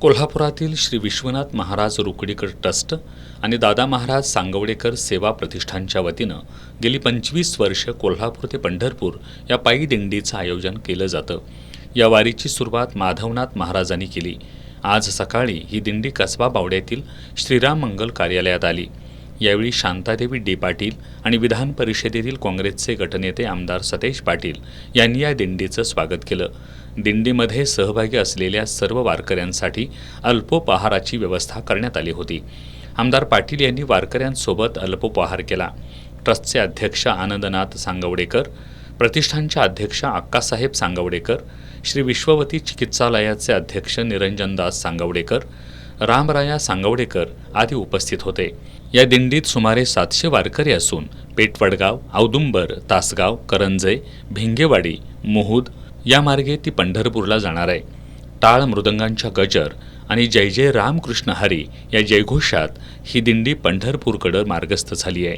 कोल्हापुरातील श्री विश्वनाथ महाराज रुकडीकर ट्रस्ट आणि दादा महाराज सांगवडेकर सेवा प्रतिष्ठानच्या वतीनं गेली 25 वर्ष कोल्हापूर ते पंढरपूर या पायी दिंडीचं आयोजन केलं जातं। या वारीची सुरुवात माधवनाथ महाराजांनी केली। आज सकाळी ही दिंडी कसबा बावड्यातील श्रीराम मंगल कार्यालयात आली। यावेळी शांतादेवी डी पाटील आणि विधान परिषदेतील काँग्रेसचे गटनेते आमदार सतेज पाटील यांनी या दिंडीचं स्वागत केलं। दिंडीमध्ये सहभागी असलेल्या सर्व वारकऱ्यांसाठी अल्पोपहाराची व्यवस्था करण्यात आली होती। आमदार पाटील यांनी वारकऱ्यांसोबत अल्पोपहार केला। ट्रस्टचे अध्यक्ष आनंदनाथ सांगवडेकर, प्रतिष्ठानच्या अध्यक्ष अक्कासाहेब सांगवडेकर, श्री विश्ववती चिकित्सालयाचे अध्यक्ष निरंजनदास सांगवडेकर, रामराया सांगवडेकर आदी उपस्थित होते। या दिंडीत सुमारे 700 वारकरी असून पेटवडगाव, औदुंबर, तासगाव, करंजे, भिंगेवाडी, मुहुद या मार्गे ती पंढरपूरला जाणार आहे। टाळ मृदंगांच्या गजर आणि जय जय रामकृष्ण हरी या जयघोषात ही दिंडी पंढरपूरकडे मार्गस्थ झाली आहे।